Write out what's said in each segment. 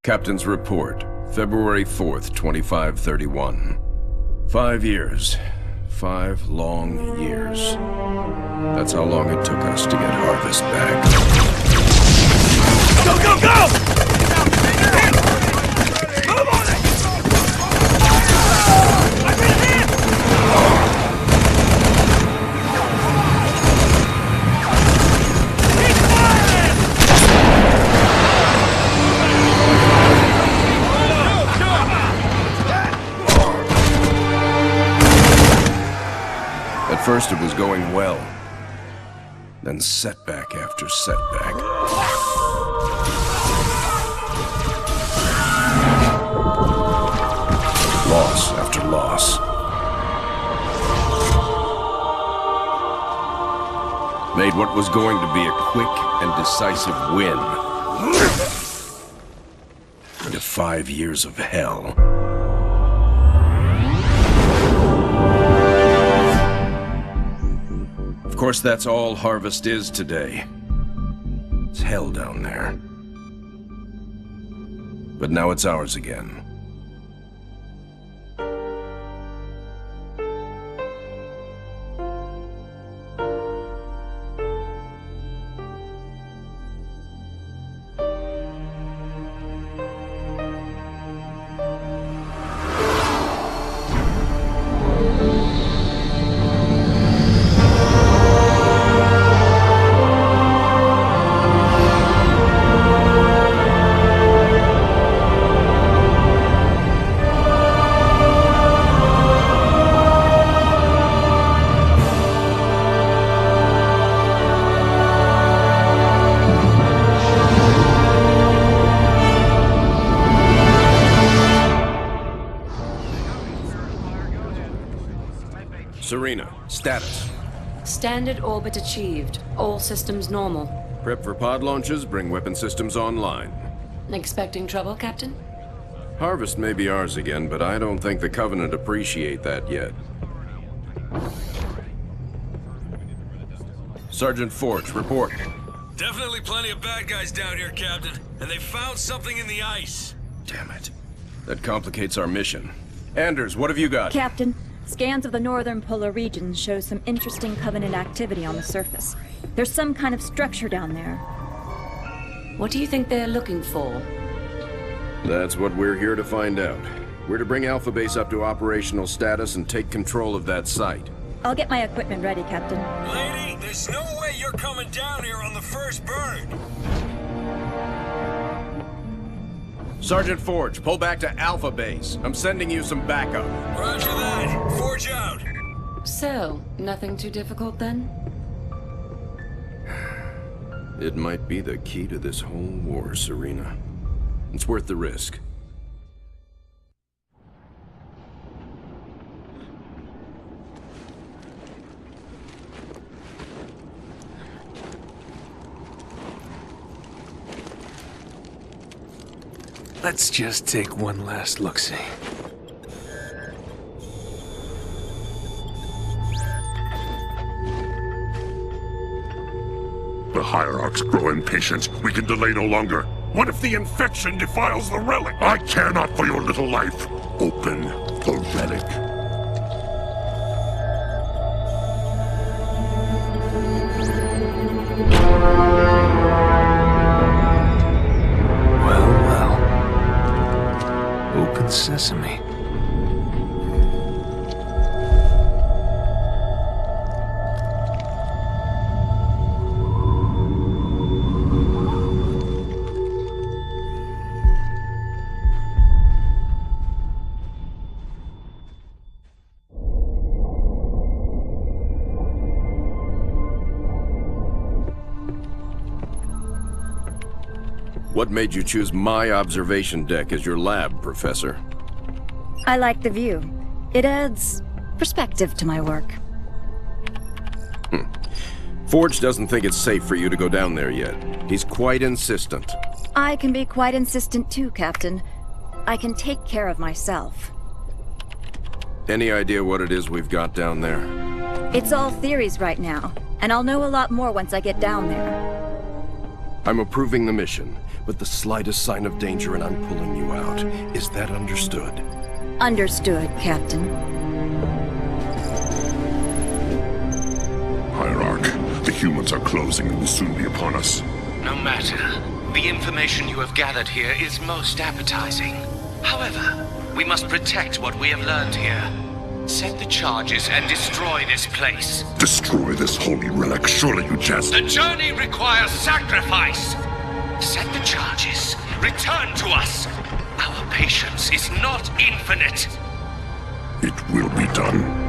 Captain's report, February 4th, 2531. 5 years. 5 long years. That's how long it took us to get Harvest back. Go, go, go! Move on it! I've been hit! Keep firing! At first it was going well. Then setback after setback. Loss after loss. Made what was going to be a quick and decisive win into 5 years of hell. Of course, that's all Harvest is today. It's hell down there. But now it's ours again. Serena, status. Standard orbit achieved. All systems normal. Prep for pod launches, bring weapon systems online. Expecting trouble, Captain? Harvest may be ours again, but I don't think the Covenant appreciate that yet. Sergeant Forge, report. Definitely plenty of bad guys down here, Captain. And they found something in the ice. Damn it. That complicates our mission. Anders, what have you got? Captain, scans of the northern polar regions show some interesting Covenant activity on the surface. There's some kind of structure down there. What do you think they're looking for? That's what we're here to find out. We're to bring Alpha Base up to operational status and take control of that site. I'll get my equipment ready, Captain. Lady, there's no way you're coming down here on the first bird. Sergeant Forge, pull back to Alpha Base. I'm sending you some backup. Roger that. Forge out. So, nothing too difficult then? It might be the key to this whole war, Serena. It's worth the risk. Let's just take one last look-see. The Hierarchs grow impatient. We can delay no longer. What if the infection defiles the relic? I care not for your little life. Open the relic. Open sesame. What made you choose my observation deck as your lab, Professor? I like the view. It adds perspective to my work. Forge doesn't think it's safe for you to go down there yet. He's quite insistent. I can be quite insistent too, Captain. I can take care of myself. Any idea what it is we've got down there? It's all theories right now, and I'll know a lot more once I get down there. I'm approving the mission, but the slightest sign of danger and I'm pulling you out. Is that understood? Understood, Captain. Hierarch, the humans are closing and will soon be upon us. No matter. The information you have gathered here is most appetizing. However, we must protect what we have learned here. Set the charges and destroy this place. Destroy this holy relic, surely you jest. The journey requires sacrifice. Set the charges. Return to us. Our patience is not infinite. It will be done.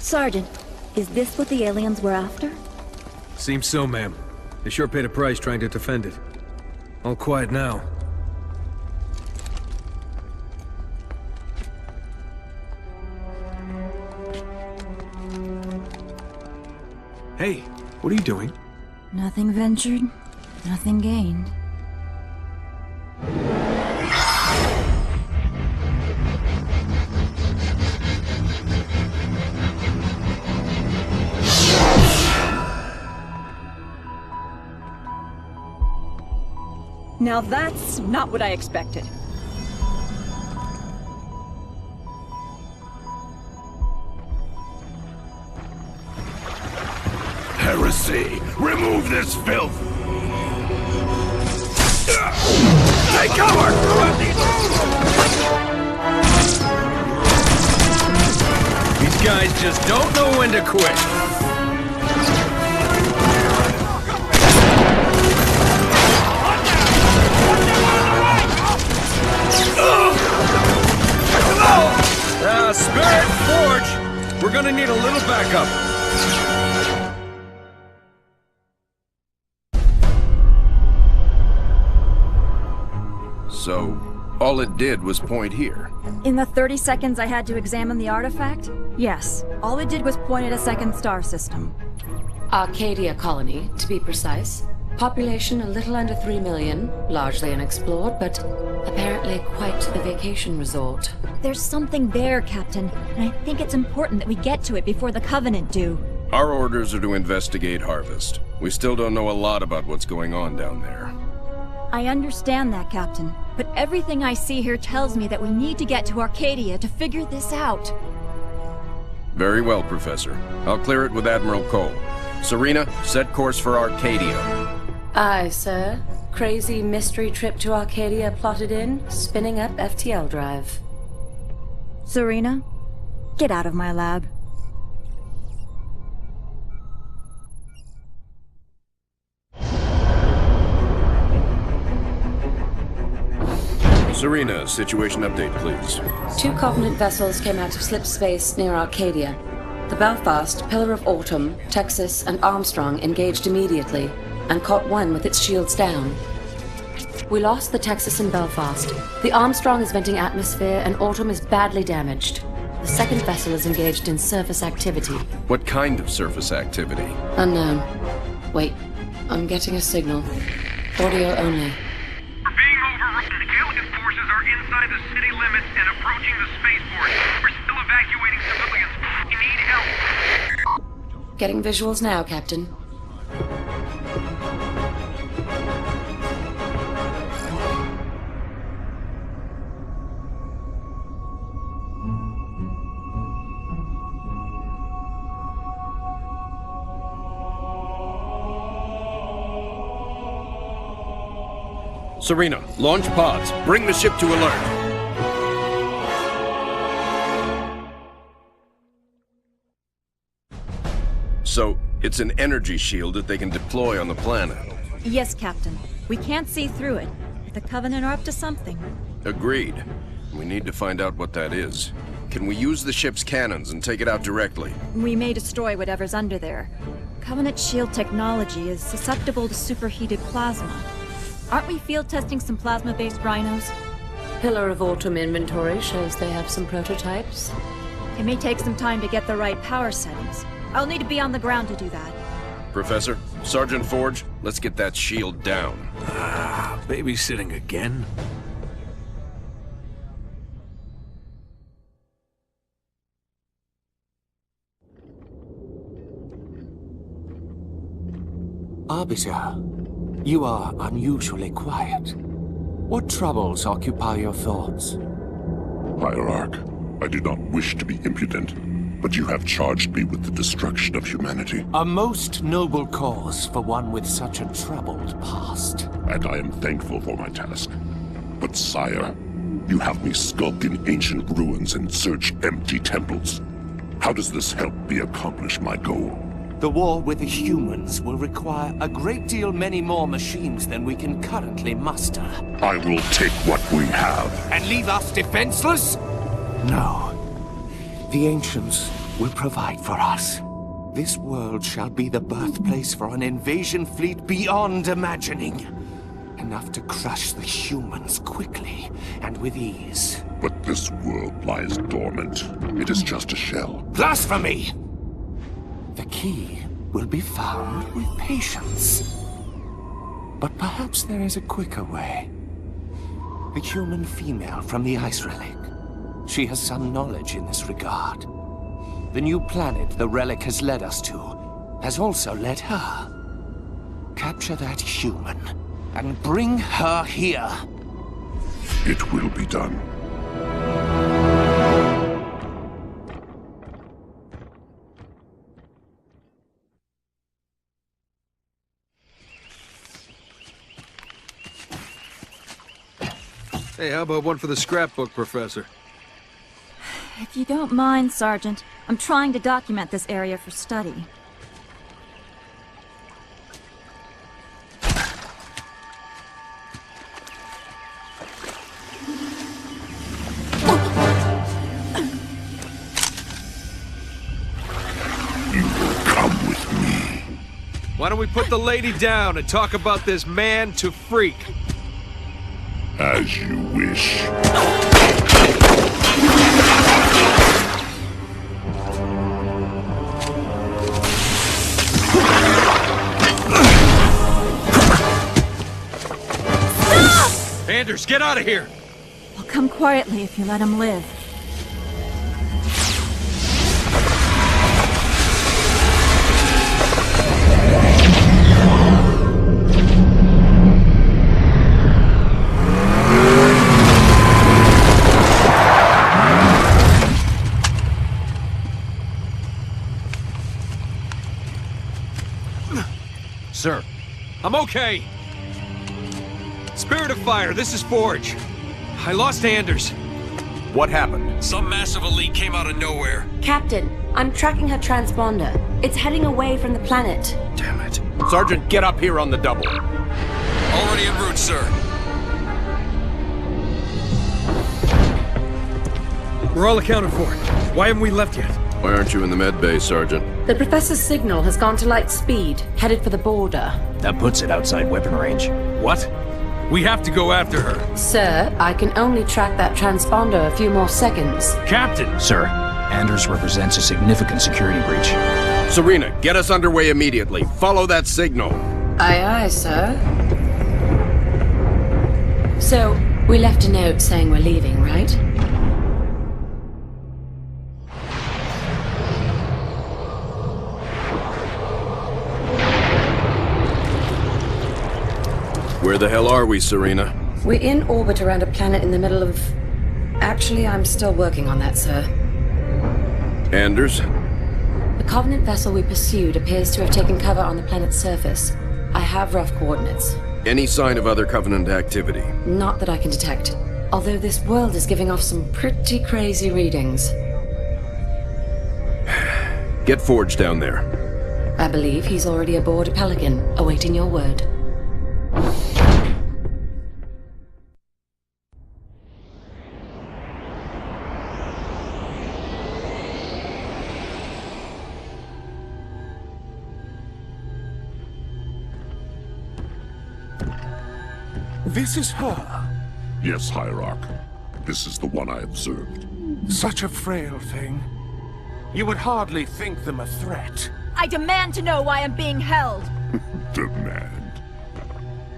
Sergeant, is this what the aliens were after? Seems so, ma'am. They sure paid a price trying to defend it. All quiet now. Hey, what are you doing? Nothing ventured, nothing gained. Now that's not what I expected. Heresy! Remove this filth! Take cover! These guys just don't know when to quit. Spirit Forge! We're gonna need a little backup. So, all it did was point here. In the 30 seconds I had to examine the artifact, yes, all it did was point at a second star system. Arcadia colony, to be precise. Population a little under 3 million, largely unexplored, but apparently quite the vacation resort. There's something there, Captain, and I think it's important that we get to it before the Covenant do. Our orders are to investigate Harvest. We still don't know a lot about what's going on down there. I understand that, Captain, but everything I see here tells me that we need to get to Arcadia to figure this out. Very well, Professor. I'll clear it with Admiral Cole. Serena, set course for Arcadia. Aye, sir. Crazy mystery trip to Arcadia plotted in, spinning up FTL drive. Serena, get out of my lab. Serena, situation update, please. 2 Covenant vessels came out of slip space near Arcadia. The Belfast, Pillar of Autumn, Texas, and Armstrong engaged immediately, and caught one with its shields down. We lost the Texas and Belfast. The Armstrong is venting atmosphere, and Autumn is badly damaged. The second vessel is engaged in surface activity. What kind of surface activity? Unknown. Wait, I'm getting a signal. Audio only. We're being overrun. Alien forces are inside the city limits and approaching the spaceport. We're still evacuating civilians. We need help. Getting visuals now, Captain. Serena, launch pods. Bring the ship to alert. So, it's an energy shield that they can deploy on the planet. Yes, Captain. We can't see through it, but the Covenant are up to something. Agreed. We need to find out what that is. Can we use the ship's cannons and take it out directly? We may destroy whatever's under there. Covenant shield technology is susceptible to superheated plasma. Aren't we field testing some plasma-based rhinos? Pillar of Autumn inventory shows they have some prototypes. It may take some time to get the right power settings. I'll need to be on the ground to do that. Professor, Sergeant Forge, let's get that shield down. Babysitting again? Arbiter, you are unusually quiet. What troubles occupy your thoughts? Hierarch, I do not wish to be impudent, but you have charged me with the destruction of humanity. A most noble cause for one with such a troubled past. And I am thankful for my task. But sire, you have me skulk in ancient ruins and search empty temples. How does this help me accomplish my goal? The war with the humans will require a great deal many more machines than we can currently muster. I will take what we have. And leave us defenseless? No. The ancients will provide for us. This world shall be the birthplace for an invasion fleet beyond imagining. Enough to crush the humans quickly and with ease. But this world lies dormant. It is just a shell. Blasphemy! The key will be found with patience. But perhaps there is a quicker way. The human female from the ice relic. She has some knowledge in this regard. The new planet the relic has led us to has also led her. Capture that human and bring her here. It will be done. Hey, how about one for the scrapbook, Professor? If you don't mind, Sergeant, I'm trying to document this area for study. You will come with me. Why don't we put the lady down and talk about this man to freak? As you wish. Anders, get out of here! I'll come quietly if you let him live. Sir. I'm okay. Spirit of Fire, this is Forge. I lost Anders. What happened? Some massive elite came out of nowhere. Captain, I'm tracking her transponder. It's heading away from the planet. Damn it. Sergeant, get up here on the double. Already en route, sir. We're all accounted for. Why haven't we left yet? Why aren't you in the med bay, Sergeant? The Professor's signal has gone to light speed, headed for the border. That puts it outside weapon range. What? We have to go after her. Sir, I can only track that transponder a few more seconds. Captain! Sir, Anders represents a significant security breach. Serena, get us underway immediately. Follow that signal. Aye, aye, sir. So, we left a note saying we're leaving, right? Where the hell are we, Serena? We're in orbit around a planet in the middle of... Actually, I'm still working on that, sir. Anders? The Covenant vessel we pursued appears to have taken cover on the planet's surface. I have rough coordinates. Any sign of other Covenant activity? Not that I can detect. Although this world is giving off some pretty crazy readings. Get Forge down there. I believe he's already aboard a Pelican, awaiting your word. This is her. Yes, Hierarch. This is the one I observed. Such a frail thing. You would hardly think them a threat. I demand to know why I'm being held. Demand.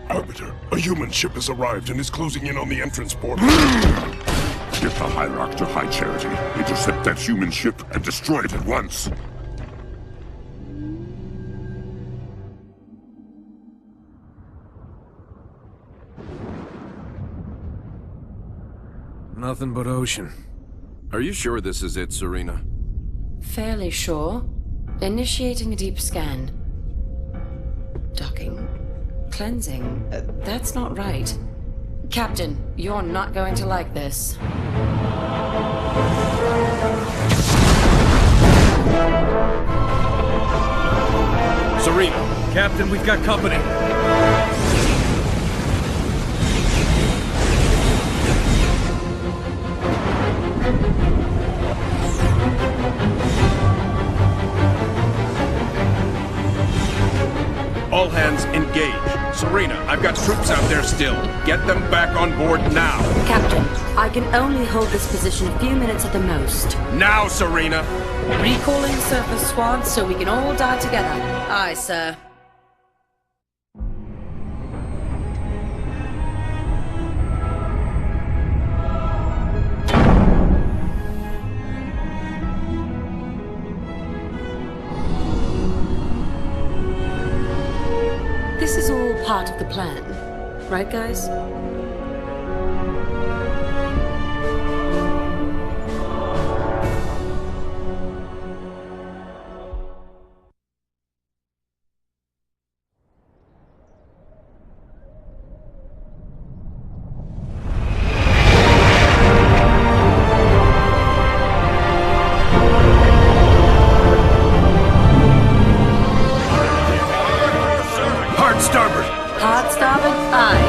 Arbiter, a human ship has arrived and is closing in on the entrance portal. Get the Hierarch to High Charity. Intercept that human ship and destroy it at once. Nothing but ocean. Are you sure this is it, Serena? Fairly sure. Initiating a deep scan. Docking. Cleansing. That's not right. Captain, you're not going to like this. Serena! Captain, we've got company. All hands engage. Serena, I've got troops out there still. Get them back on board now. Captain, I can only hold this position a few minutes at the most. Now, Serena! Recalling surface squad so we can all die together. Aye, sir. This is all part of the plan, right, guys? Hard starboard, aye.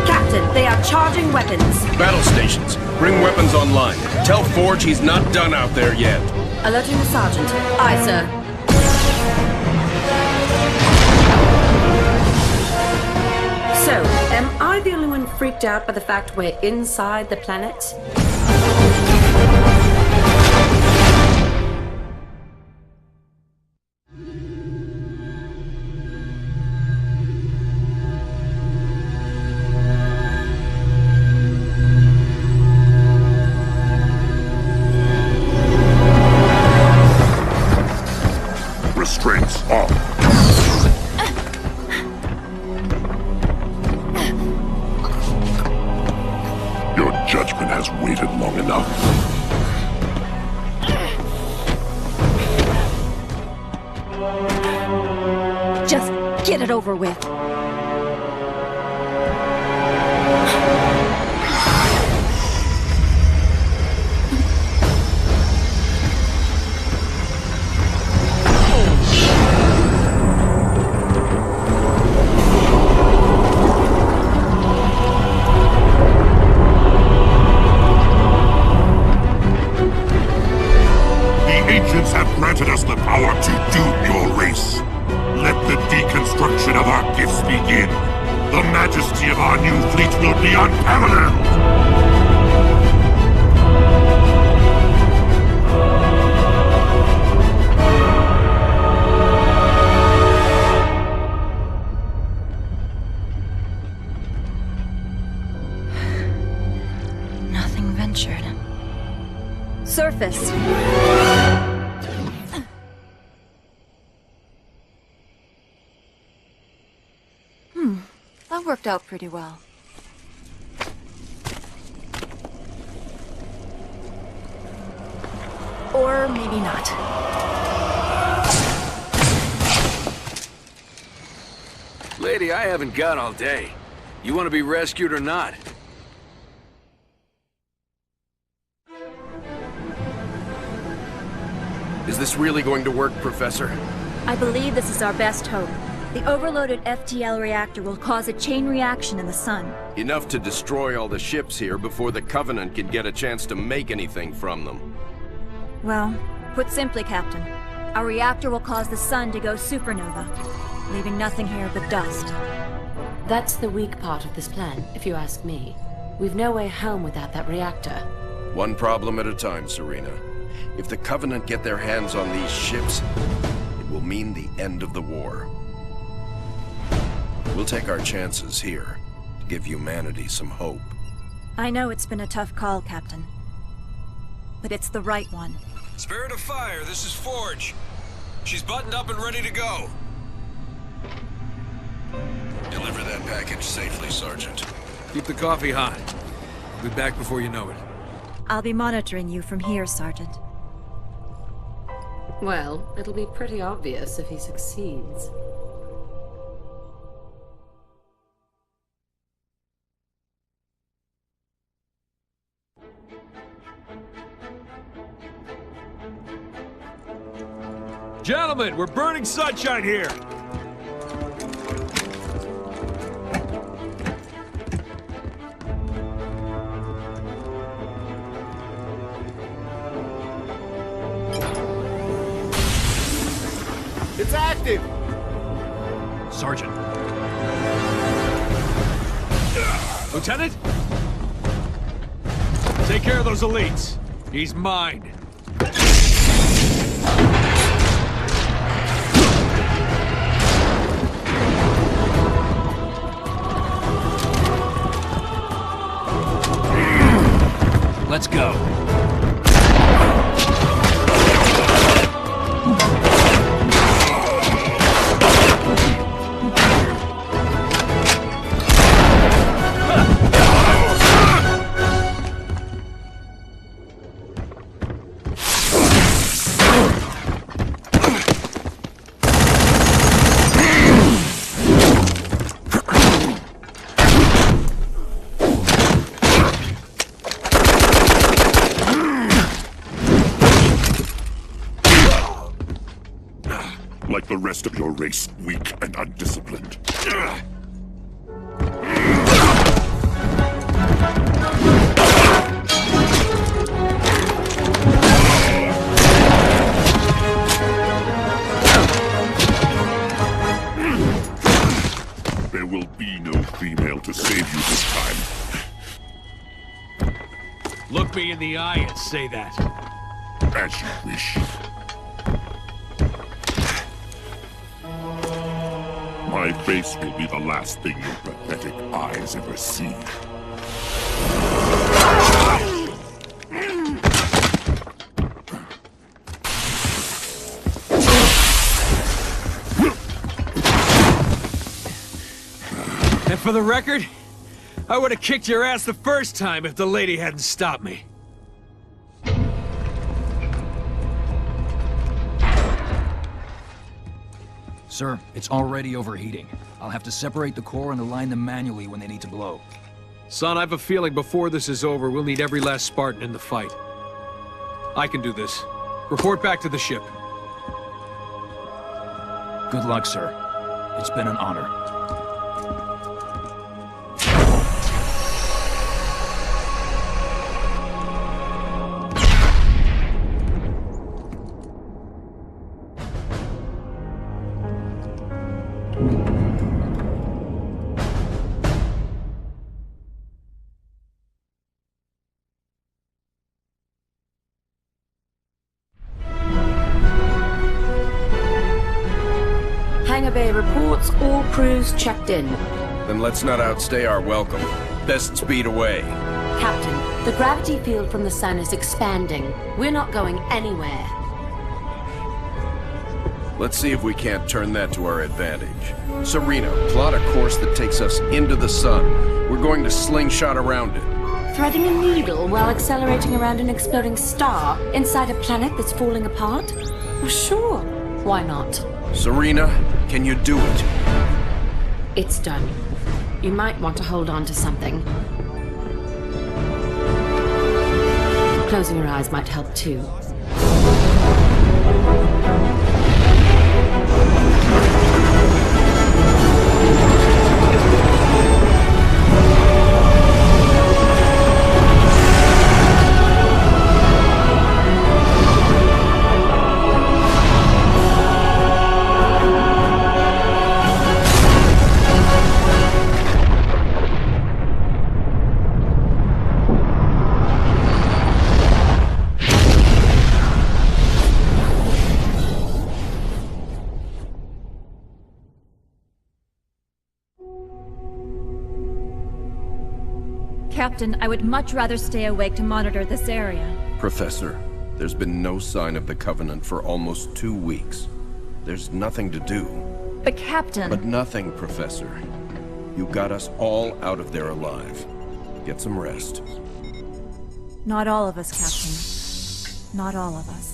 Captain, they are charging weapons. Battle stations, bring weapons online. Tell Forge he's not done out there yet. Alerting the sergeant. Aye, sir. So, am I the only one freaked out by the fact we're inside the planet? Restraints off. Your judgment has waited long enough. Just get it over with. Granted us the power to doom your race. Let the deconstruction of our gifts begin. The majesty of our new fleet will be unparalleled. Nothing ventured. Surface. That worked out pretty well. Or maybe not. Lady, I haven't got all day. You want to be rescued or not? Is this really going to work, Professor? I believe this is our best hope. The overloaded FTL reactor will cause a chain reaction in the sun. Enough to destroy all the ships here before the Covenant can get a chance to make anything from them. Well, put simply, Captain, our reactor will cause the sun to go supernova, leaving nothing here but dust. That's the weak part of this plan, if you ask me. We've no way home without that reactor. One problem at a time, Serena. If the Covenant get their hands on these ships, it will mean the end of the war. We'll take our chances here to give humanity some hope. I know it's been a tough call, Captain. But it's the right one. Spirit of Fire, this is Forge. She's buttoned up and ready to go. Deliver that package safely, Sergeant. Keep the coffee hot. I'll be back before you know it. I'll be monitoring you from here, Sergeant. Well, it'll be pretty obvious if he succeeds. Gentlemen, we're burning sunshine here. It's active! Sergeant. Lieutenant? Take care of those elites. He's mine. Let's go. Like the rest of your race, weak and undisciplined. There will be no female to save you this time. Look me in the eye and say that. As you wish. My face will be the last thing your pathetic eyes ever see. And for the record, I would have kicked your ass the first time if the lady hadn't stopped me. Sir, it's already overheating. I'll have to separate the core and align them manually when they need to blow. Son, I have a feeling before this is over, we'll need every last Spartan in the fight. I can do this. Report back to the ship. Good luck, sir. It's been an honor. Hangar Bay reports all crews checked in. Then let's not outstay our welcome. Best speed away. Captain, the gravity field from the sun is expanding. We're not going anywhere. Let's see if we can't turn that to our advantage. Serena, plot a course that takes us into the sun. We're going to slingshot around it. Threading a needle while accelerating around an exploding star inside a planet that's falling apart? Well, sure. Why not? Serena, can you do it? It's done. You might want to hold on to something. Closing your eyes might help too. Captain, I would much rather stay awake to monitor this area. Professor, There's been no sign of the Covenant for almost 2 weeks. There's nothing to do. But Captain... But nothing, Professor. You got us all out of there alive. Get some rest. Not all of us, Captain. Not all of us.